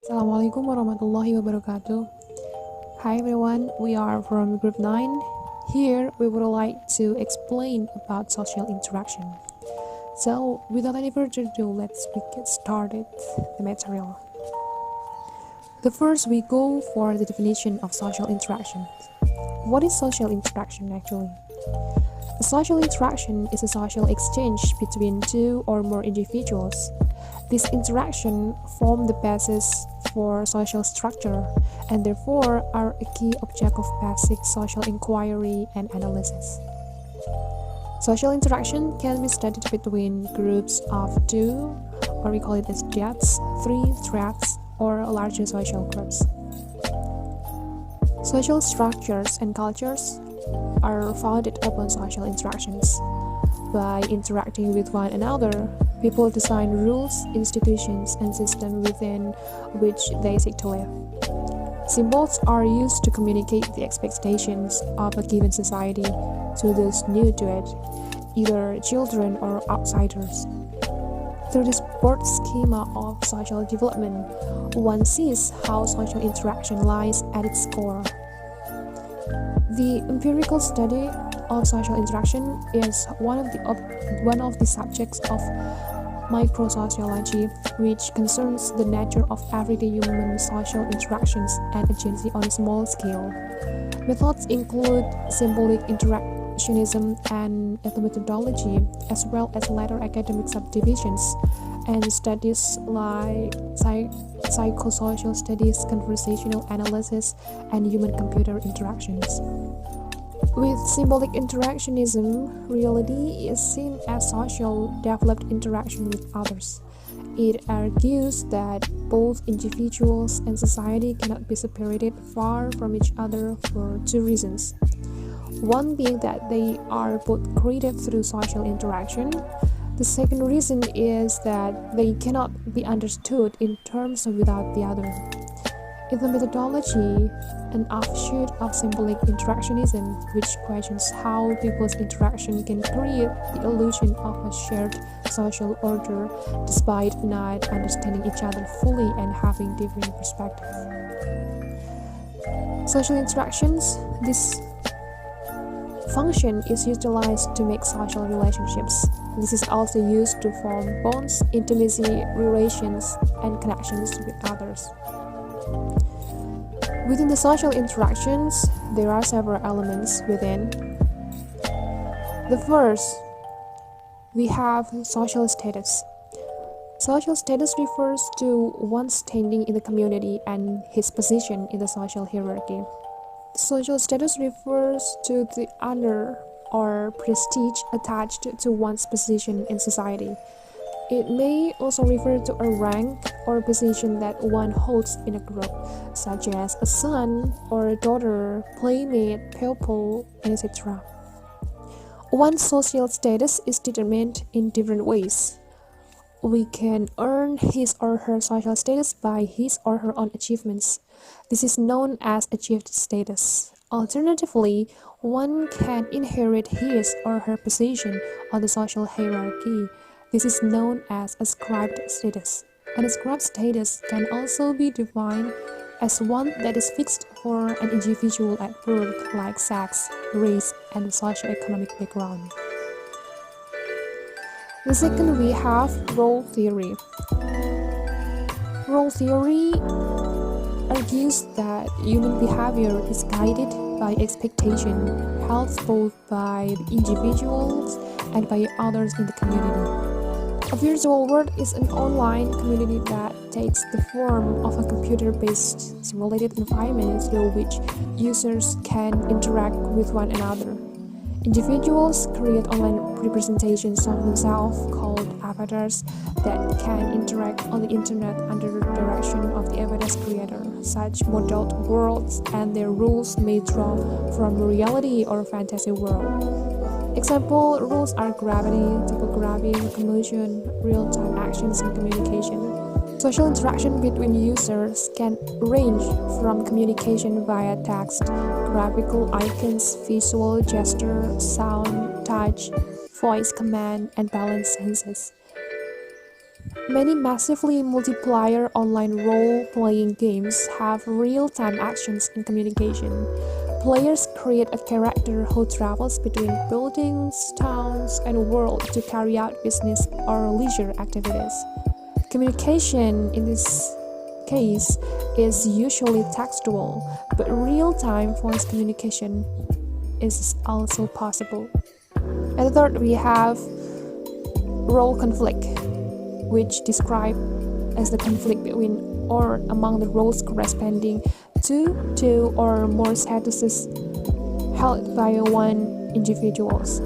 Assalamualaikum warahmatullahi wabarakatuh. Hi everyone, we are from Group 9. Here we would like to explain about social interaction. So, without any further ado, let's get started the material. The first we go for the definition of social interaction. What is social interaction actually? A social interaction is a social exchange between two or more individuals. This interaction form the basis for social structure and therefore are a key object of basic social inquiry and analysis. Social interaction can be studied between groups of two, or we call it as jets, three threads, or larger social groups. Social structures and cultures are founded upon social interactions. By interacting with one another, people design rules, institutions, and systems within which they seek to live. Symbols are used to communicate the expectations of a given society to those new to it, either children or outsiders. Through this broad schema of social development, one sees how social interaction lies at its core. The empirical study of social interaction is one of the subjects of microsociology, which concerns the nature of everyday human social interactions and agency on a small scale. Methods include symbolic interactionism and ethnomethodology, as well as later academic subdivisions and studies like psychosocial studies, conversational analysis, and human-computer interactions. With symbolic interactionism, reality is seen as social, developed interaction with others. It argues that both individuals and society cannot be separated far from each other for two reasons. One being that they are both created through social interaction. The second reason is that they cannot be understood in terms of without the other. In the methodology, an offshoot of symbolic interactionism, which questions how people's interaction can create the illusion of a shared social order despite not understanding each other fully and having different perspectives. Social interactions, this function is utilized to make social relationships. This is also used to form bonds, intimacy, relations, and connections with others. Within the social interactions, there are several elements within. The first, we have social status. Social status refers to one's standing in the community and his position in the social hierarchy. Social status refers to the honor or prestige attached to one's position in society. It may also refer to a rank or position that one holds in a group, such as a son or a daughter, playmate, pupil, etc. One's social status is determined in different ways. We can earn his or her social status by his or her own achievements. This is known as achieved status. Alternatively, one can inherit his or her position on the social hierarchy. This is known as ascribed status. An ascribed status can also be defined as one that is fixed for an individual at birth, like sex, race, and socioeconomic background. The second, we have role theory. Role theory argues that human behavior is guided by expectation, held both by the individuals and by others in the community. A virtual world is an online community that takes the form of a computer-based simulated environment through which users can interact with one another. Individuals create online representations of themselves called avatars that can interact on the internet under the direction of the avatar's creator. Such modeled worlds and their rules may draw from reality or fantasy world. Example rules are gravity, topography, locomotion, real-time actions, and communication. Social interaction between users can range from communication via text, graphical icons, visual gesture, sound, touch, voice command, and balance senses. Many massively multiplayer online role-playing games have real-time actions in communication. Players create a character who travels between buildings, towns, and worlds to carry out business or leisure activities. Communication in this case is usually textual, but real-time voice communication is also possible. And third, we have role conflict, which describe as the conflict between or among the roles corresponding to two or more statuses held by one individuals.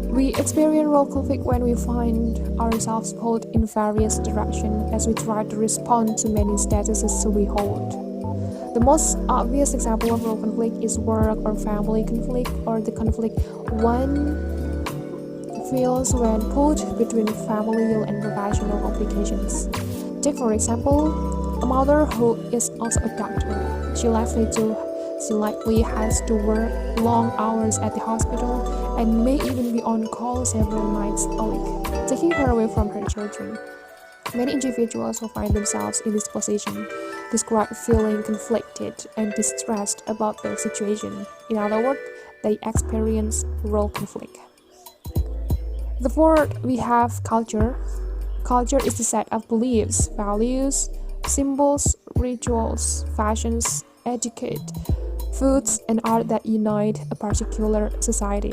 We experience role conflict when we find ourselves pulled in various directions as we try to respond to many statuses we hold. The most obvious example of role conflict is work or family conflict, or the conflict one feels when pulled between familial and professional obligations. Take for example, a mother who is also a doctor. She likely has to work long hours at the hospital and may even be on call several nights a week, taking her away from her children. Many individuals who find themselves in this position describe feeling conflicted and distressed about their situation. In other words, they experience role conflict. The fourth, we have culture. Culture is the set of beliefs, values, symbols, rituals, fashions, etiquette, foods, and art that unite a particular society.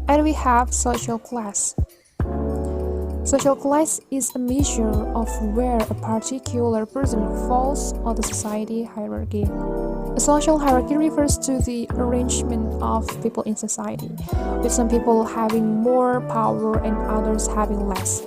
And we have social class. Social class is a measure of where a particular person falls on the society hierarchy. A social hierarchy refers to the arrangement of people in society, with some people having more power and others having less.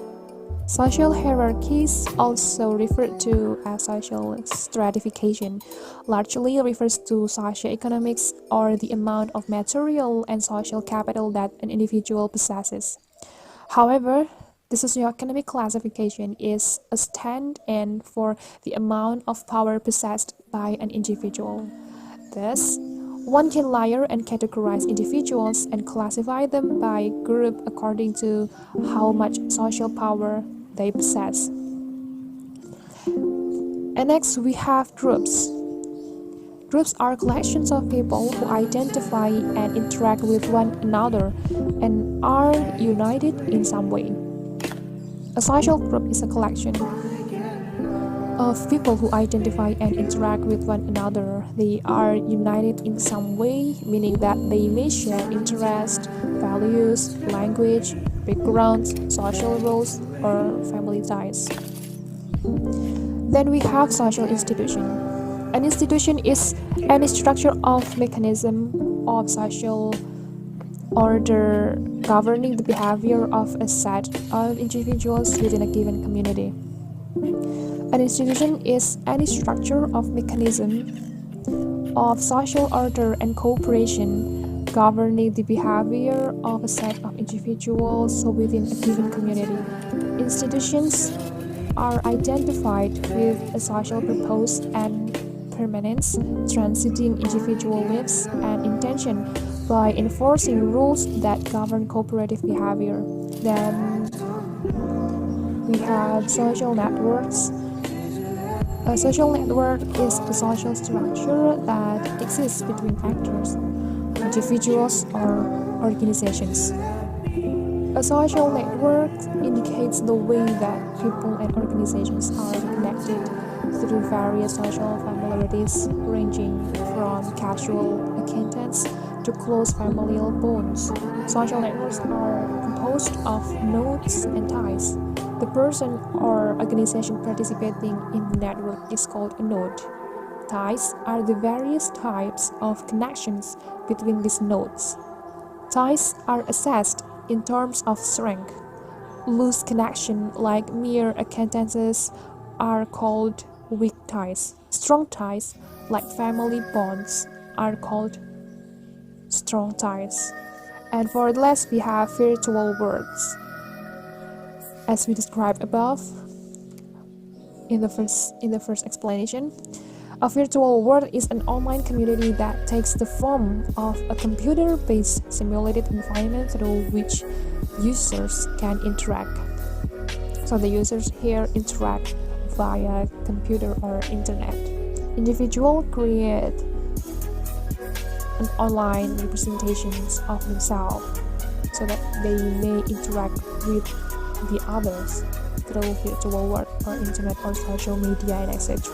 Social hierarchies, also referred to as social stratification, largely refers to socioeconomics or the amount of material and social capital that an individual possesses. However, the socioeconomic classification is a stand-in for the amount of power possessed by an individual. Thus, one can layer and categorize individuals and classify them by group according to how much social power they possess. And next, we have groups. Groups are collections of people who identify and interact with one another and are united in some way. A social group is a collection of people who identify and interact with one another. They are united in some way, meaning that they may share interests, values, language, backgrounds, social roles, or family ties. Then we have social institution. An institution is any structure of mechanism of social order governing the behavior of a set of individuals within a given community. An institution is any structure of mechanism of social order and cooperation governing the behavior of a set of individuals within a given community. Institutions are identified with a social purpose and permanence, transcending individual lives and intention by enforcing rules that govern cooperative behavior. Then we have social networks. A social network is a social structure that exists between actors, individuals, or organizations. A social network indicates the way that people and organizations are connected through various social familiarities, ranging from casual acquaintance to close familial bonds. Social networks are composed of nodes and ties. The person or organization participating in the network is called a node. Ties are the various types of connections between these nodes. Ties are assessed in terms of strength. Loose connections, like mere acquaintances, are called weak ties. Strong ties, like family bonds, are called strong ties. And for the last, we have virtual worlds. As we described above in the first explanation, a virtual world is an online community that takes the form of a computer-based simulated environment through which users can interact. So the users here interact via computer or internet. Individuals create an online representations of themselves so that they may interact with the others through virtual world or internet or social media and etc.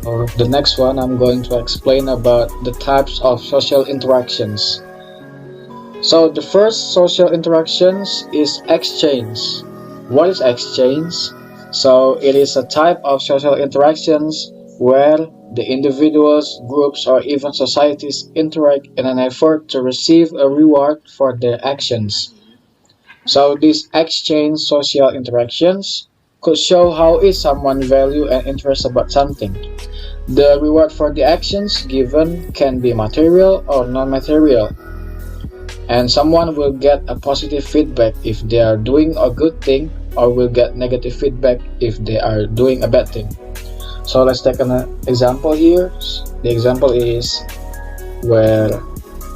Or the next one, I'm going to explain about the types of social interactions. So the first social interactions is exchange. What is exchange? So it is a type of social interactions where the individuals, groups, or even societies interact in an effort to receive a reward for their actions. So these exchange social interactions could show how is someone value and interest about something. The reward for the actions given can be material or non-material, and someone will get a positive feedback if they are doing a good thing, or will get negative feedback if they are doing a bad thing. So let's take an example here. The example is where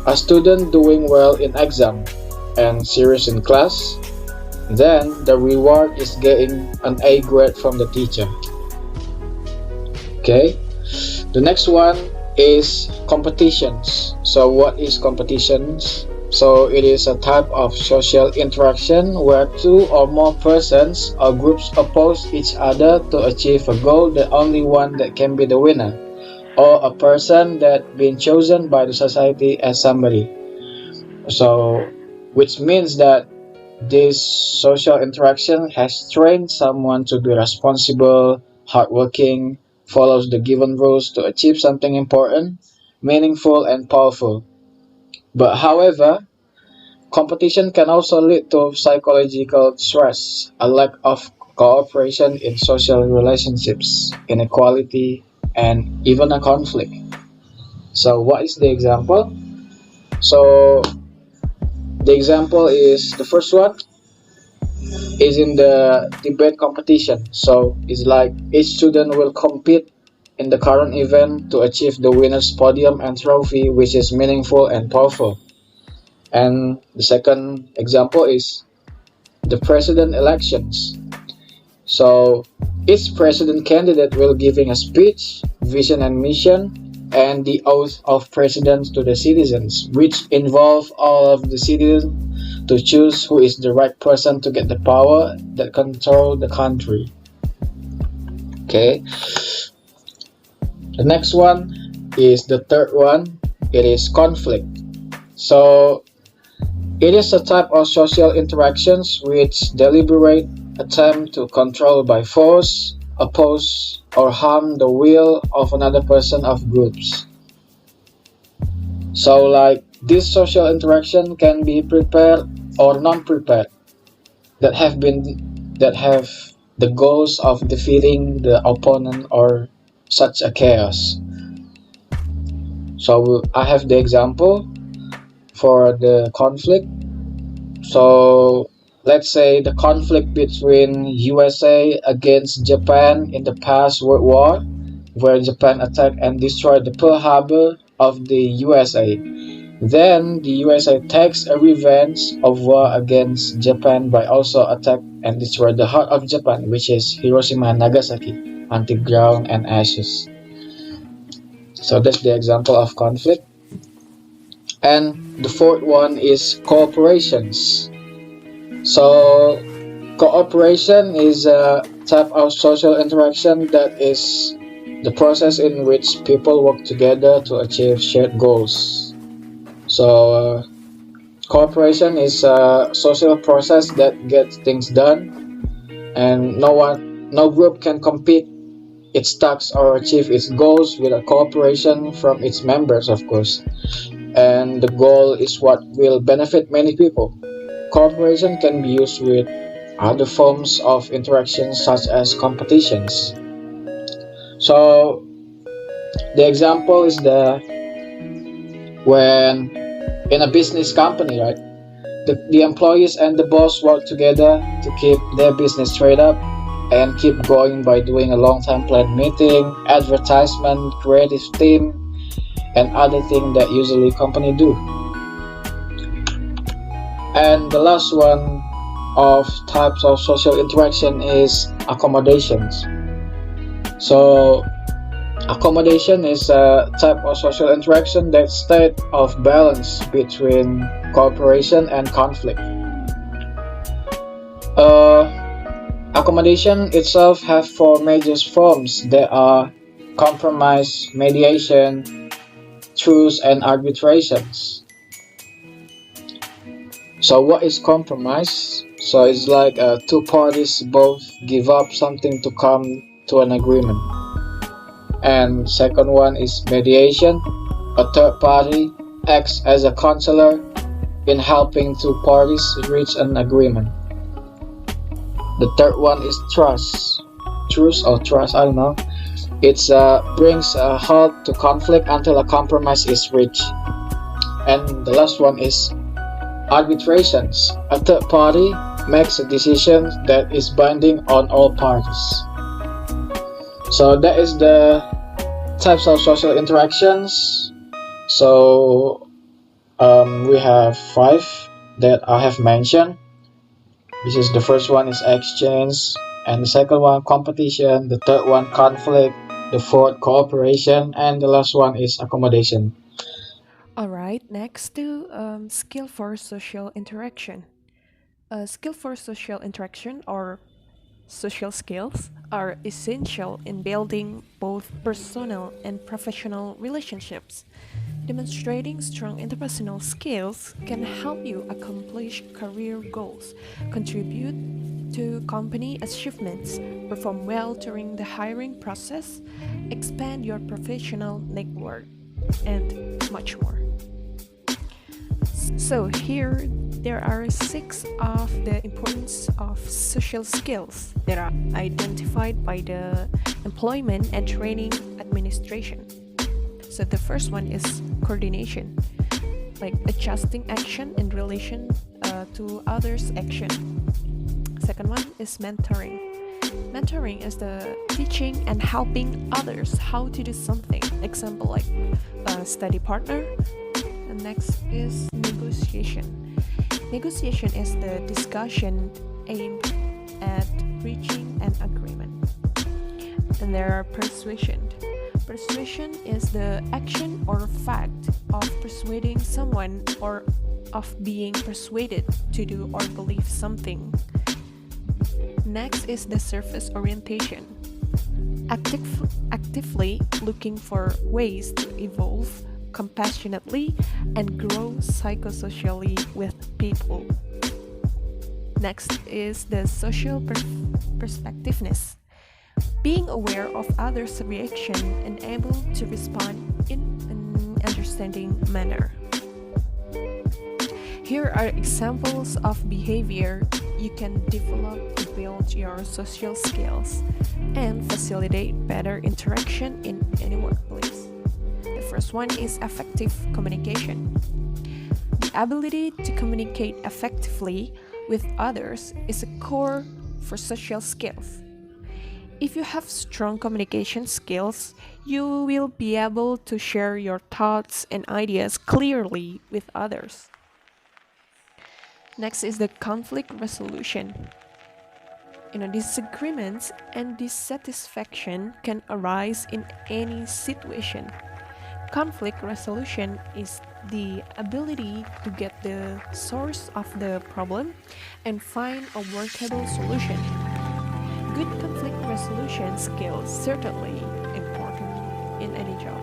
a student doing well in exam and serious in class, then the reward is getting an A grade from the teacher. Okay, the next one is competitions. So what is competitions? So it is a type of social interaction where two or more persons or groups oppose each other to achieve a goal that only one that can be the winner, or a person that been chosen by the society as somebody. So which means that this social interaction has trained someone to be responsible, hardworking, follows the given rules to achieve something important, meaningful, and powerful. But however, competition can also lead to psychological stress, a lack of cooperation in social relationships, inequality, and even a conflict. So, what is the example? So, the example is the first one is in the debate competition. So, it's like each student will compete in the current event to achieve the winner's podium and trophy, which is meaningful and powerful. And the second example is the president elections. So each president candidate will giving a speech, vision and mission, and the oath of president to the citizens, which involve all of the citizens to choose who is the right person to get the power that control the country. Okay. The next one is the third one. It is conflict. So it is a type of social interactions which deliberate attempt to control by force, oppose, or harm the will of another person of groups. So like this social interaction can be prepared or non-prepared that have the goals of defeating the opponent or such a chaos. So I have the example for the conflict. So let's say the conflict between USA against Japan in the past World War, where Japan attacked and destroyed the Pearl Harbor of the USA. Then the USA takes a revenge of war against Japan by also attack and destroy the heart of Japan, which is Hiroshima and Nagasaki, until ground and ashes. So that's the example of conflict. And the fourth one is cooperations. So cooperation is a type of social interaction that is the process in which people work together to achieve shared goals. So cooperation is a social process that gets things done, and no group can compete its tasks or achieve its goals without cooperation from its members, of course. And the goal is what will benefit many people. Cooperation can be used with other forms of interaction such as competitions. So the example is when in a business company, right? The employees and the boss work together to keep their business straight up and keep going by doing a long-term plan meeting, advertisement, creative team, and other things that usually company do. And the last one of types of social interaction is accommodations. So accommodation is a type of social interaction that state of balance between cooperation and conflict. Accommodation itself have four major forms that are compromise, mediation, truce, and arbitrations. So what is compromise? So it's like two parties both give up something to come to an agreement. And second one is mediation. A third party acts as a counselor in helping two parties reach an agreement. The third one is trust. Truce or trust, I don't know. It brings a halt to conflict until a compromise is reached. And the last one is arbitrations. A third party makes a decision that is binding on all parties. So that is the types of social interactions. So we have 5 that I have mentioned. This is the first one is exchange, and the second one competition, the third one conflict, the fourth cooperation, and the last one is accommodation. All right, next to skill for social interaction. Skill for social interaction or social skills are essential in building both personal and professional relationships. Demonstrating strong interpersonal skills can help you accomplish career goals, contribute to company achievements, perform well during the hiring process, expand your professional network, and much more. So here there are 6 of the importance of social skills that are identified by the Employment and Training Administration. So the first one is coordination, like adjusting action in relation to others' action. Second one is mentoring. Mentoring is the teaching and helping others how to do something. Example like a study partner. And next is negotiation. Negotiation is the discussion aimed at reaching an agreement. And there are persuasion. Persuasion is the action or fact of persuading someone or of being persuaded to do or believe something. Next is the service orientation. Actively looking for ways to evolve compassionately and grow psychosocially with people. Next is the social perspectiveness. Being aware of others' reaction and able to respond in an understanding manner. Here are examples of behavior you can develop to build your social skills and facilitate better interaction in any workplace. The first one is effective communication. The ability to communicate effectively with others is a core for social skills. If you have strong communication skills, you will be able to share your thoughts and ideas clearly with others. Next is the conflict resolution. Disagreements and dissatisfaction can arise in any situation. Conflict resolution is the ability to get the source of the problem and find a workable solution. Good conflict resolution skills certainly important in any job.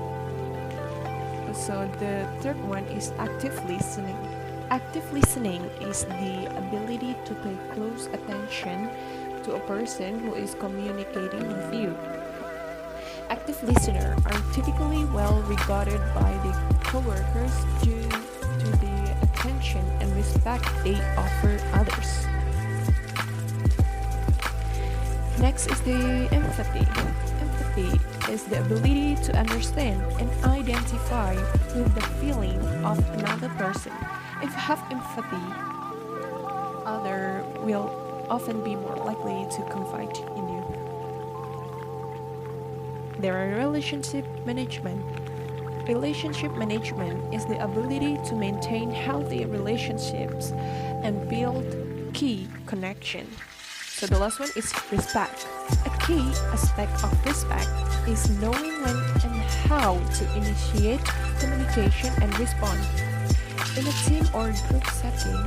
So the third one is active listening. Active listening is the ability to pay close attention to a person who is communicating with you. Active listeners are typically well regarded by the coworkers due to the attention and respect they offer others. Next is the empathy. Empathy is the ability to understand and identify with the feeling of another person. If you have empathy, others will often be more likely to confide in you. There are relationship management. Relationship management is the ability to maintain healthy relationships and build key connection. So the last one is respect. A key aspect of respect is knowing when and how to initiate communication and respond. In a team or group setting,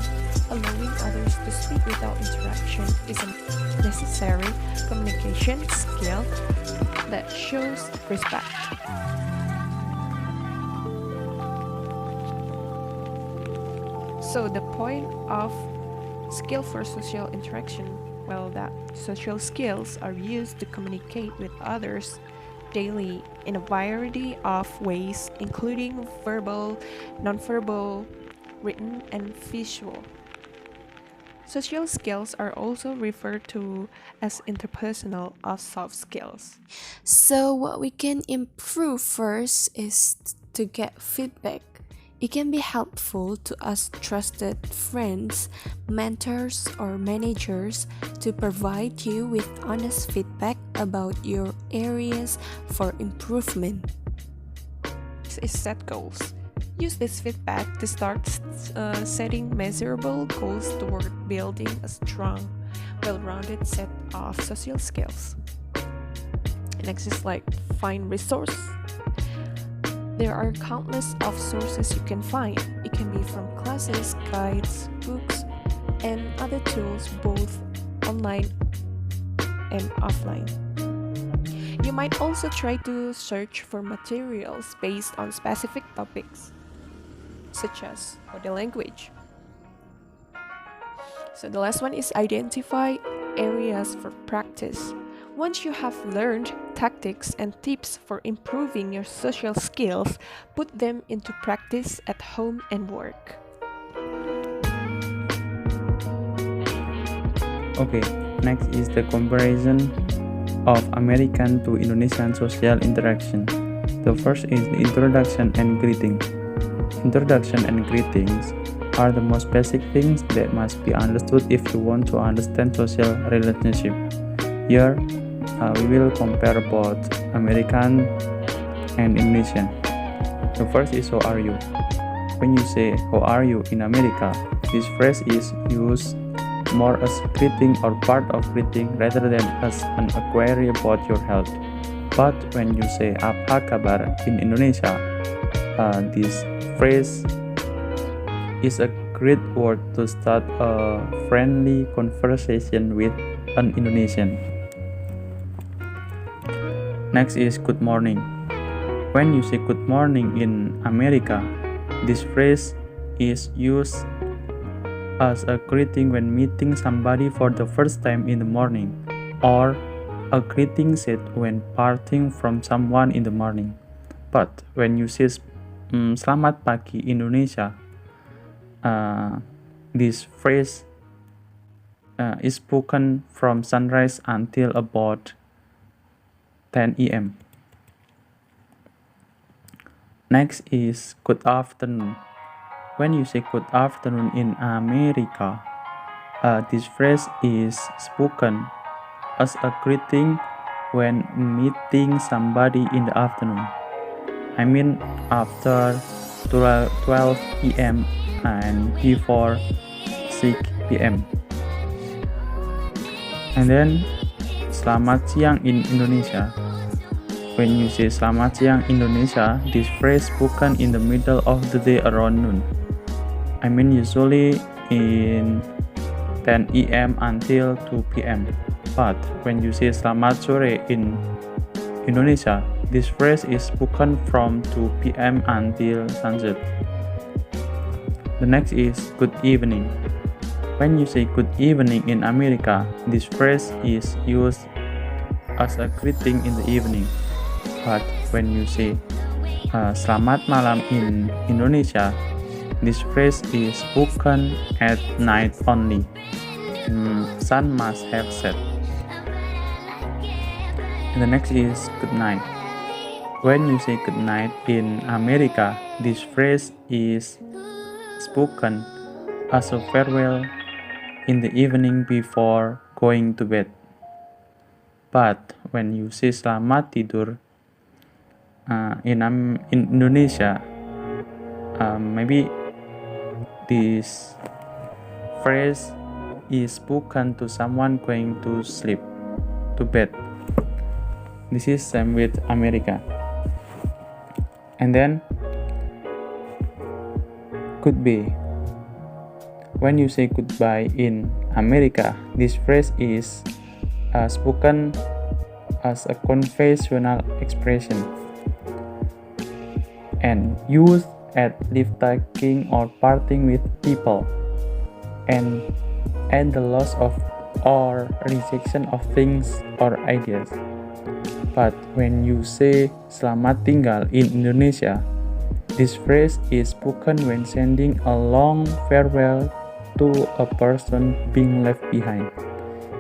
allowing others to speak without interruption is a necessary communication skill that shows respect. So the point of skill for social interaction, well, that social skills are used to communicate with others daily in a variety of ways, including verbal, nonverbal, written, and visual. Social skills are also referred to as interpersonal or soft skills. So, what we can improve first is to get feedback. It can be helpful to ask trusted friends, mentors, or managers to provide you with honest feedback about your areas for improvement. Next is set goals. Use this feedback to start setting measurable goals toward building a strong, well-rounded set of social skills. Next is like find resource. There are countless of sources you can find. It can be from classes, guides, books, and other tools both online and offline. You might also try to search for materials based on specific topics, such as body language. So the last one is identify areas for practice. Once you have learned tactics and tips for improving your social skills, put them into practice at home and work. Okay, next is the comparison of American to Indonesian social interaction. The first is the introduction and greeting. Introduction and greetings are the most basic things that must be understood if you want to understand social relationship. Here, we will compare both American and Indonesian. The first is how are you? When you say how are you in America, this phrase is used more as greeting or part of greeting rather than as an query about your health. But when you say apa kabar in Indonesia, this phrase is a great word to start a friendly conversation with an Indonesian. Next is good morning. When you say good morning in America, this phrase is used as a greeting when meeting somebody for the first time in the morning, or a greeting said when parting from someone in the morning. But when you say selamat pagi Indonesia, this phrase is spoken from sunrise until about 10 a.m. Next is good afternoon. When you say good afternoon in America, this phrase is spoken as a greeting when meeting somebody in the afternoon. I mean after 12 p.m. and before 6 p.m. And then selamat siang in Indonesia. When you say selamat siang Indonesia, this phrase spoken in the middle of the day around noon. I mean usually in 10 a.m. until 2 p.m. But when you say selamat sore in Indonesia, this phrase is spoken from 2 p.m. until sunset. The next is good evening. When you say good evening in America, this phrase is used as a greeting in the evening. But when you say selamat malam in Indonesia, this phrase is spoken at night only. Sun must have set. And the next is good night. When you say good night in America, this phrase is spoken as a farewell in the evening before going to bed. But when you say selamat tidur in Indonesia, maybe this phrase is spoken to someone going to sleep, to bed. This is same with America. And then goodbye. When you say goodbye in America, this phrase is spoken as a conventional expression and used at leave-taking or parting with people, and at the loss of or rejection of things or ideas. But when you say selamat tinggal in Indonesia, this phrase is spoken when sending a long farewell to a person being left behind.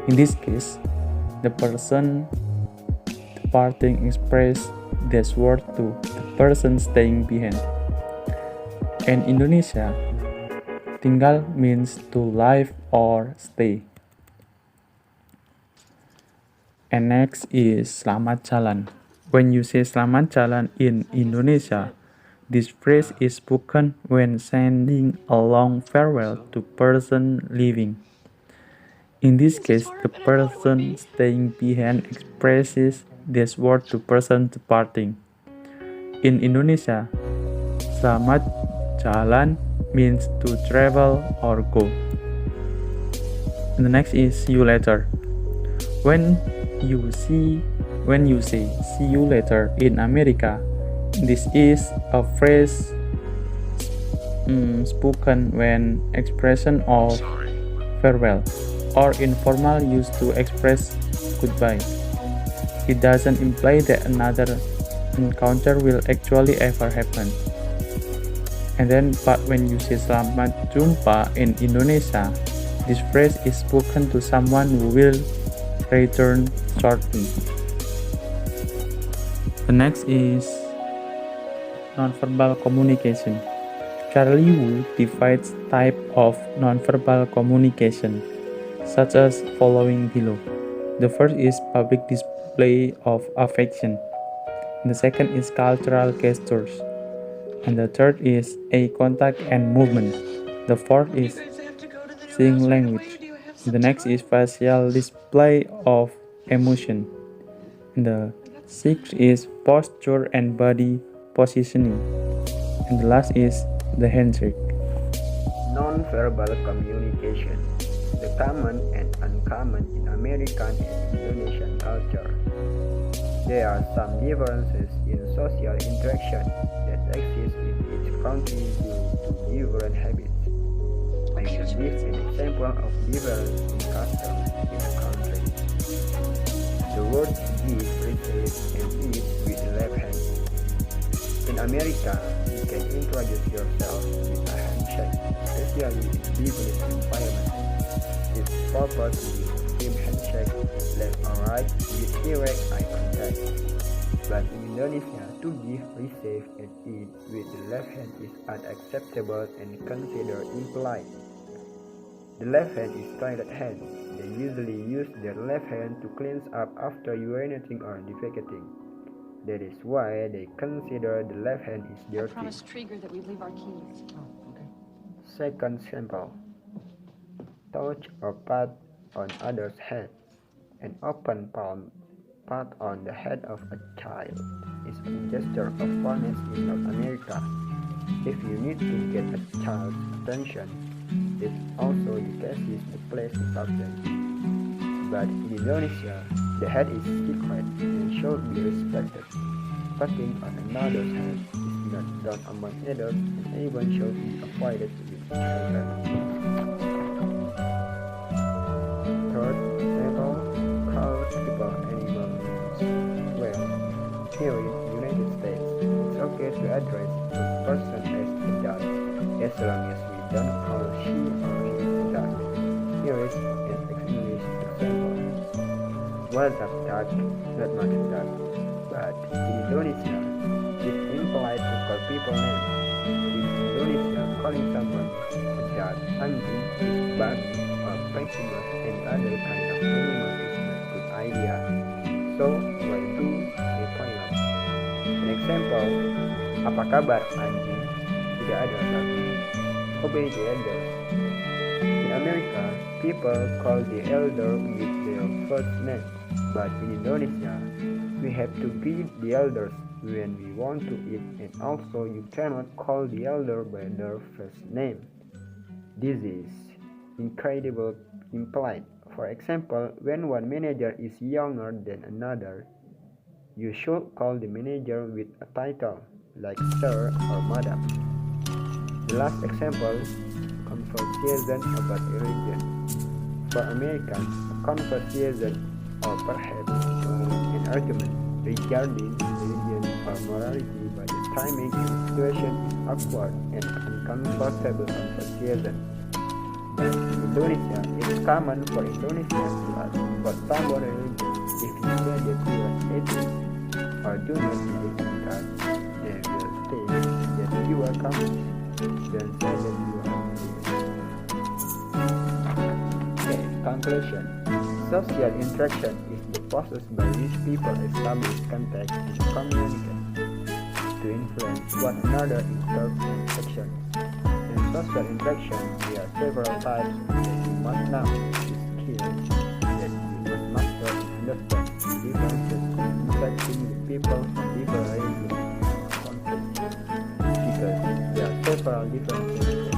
In this case, the person departing express this word to the person staying behind. In Indonesia, tinggal means to live or stay. And next is selamat jalan. When you say selamat jalan in Indonesia, this phrase is spoken when sending a long farewell to person leaving. In this case, the person staying behind expresses this word to person departing. In Indonesia, selamat jalan means to travel or go. And the next is see you later. When you say see you later in America, this is a phrase spoken when expression of farewell or informal used to express goodbye. It doesn't imply that another encounter will actually ever happen. But when you say selamat jumpa in Indonesia, this phrase is spoken to someone who will return shortly. The next is nonverbal communication. Charlie Wu divides type of nonverbal communication, such as following below. The first is public display of affection. The second is cultural gestures. And the third is eye contact and movement. The fourth is sign language. The next is facial display of emotion. And the sixth is posture and body positioning. And the last is the handshake. Non-verbal communication, the common and uncommon in American and Indonesian culture. There are some differences in social interaction that exist in each country due to different habits. I will give an example of difference in customs in a country. The word give, receive, and eat with the left hand. In America, you can introduce yourself with a handshake, especially in business environment. It's proper to use team handshake, left or right, with direct eye contact. But in Indonesia, to give, receive, and eat with the left hand is unacceptable and considered impolite. The left hand is toilet hand. They usually use their left hand to cleanse up after urinating or defecating. That is why they consider the left hand is dirty. I promised Trigger that we'd leave our keys. Second sample. Touch or pat on other's head. An open palm pat on the head of a child is a gesture of fondness in North America. If you need to get a child's attention, it's also the case is the place to talk them. But in Indonesia, the head is secret and should be respected. Patting on another's head is not done among adults and even should be avoided with children. Third, sample, call people animal names. Well, here in the United States, it's okay to address a person as a dog, as long as we don't call she or he a dog. Here is an English example. What's up, dog? Not much dog. But in Indonesia, it's impolite to call people names. In Indonesia, calling someone a dog, anjing, is bad, or pecinus and other kind of animals is not a good idea. So, why do they call them? An example, apa kabar anjing? Tidak ada lagi. Obey the elders. In America, people call the elder with their first name, but in Indonesia, we have to greet the elders when we want to eat, and also you cannot call the elder by their first name. This is incredible implied. For example, when one manager is younger than another, you should call the manager with a title like sir or madam. The last example, conversation about religion. For Americans, a conversation or perhaps an argument regarding religion or morality by the timing and situation is awkward and uncomfortable conversation. But in Indonesia, it's common for Indonesians to ask about someone's religion. If you say that you are atheist or do not believe in God, they will think that you are communist. Then say that you are atheist. Okay, conclusion. Social interaction is the process by which people establish contact and communicate to influence one another in thought and actions. In social interaction, there are several types that you must know. The skills that you must master and understand the differences in interacting with people from different ranges of conflict. Because there are several differences that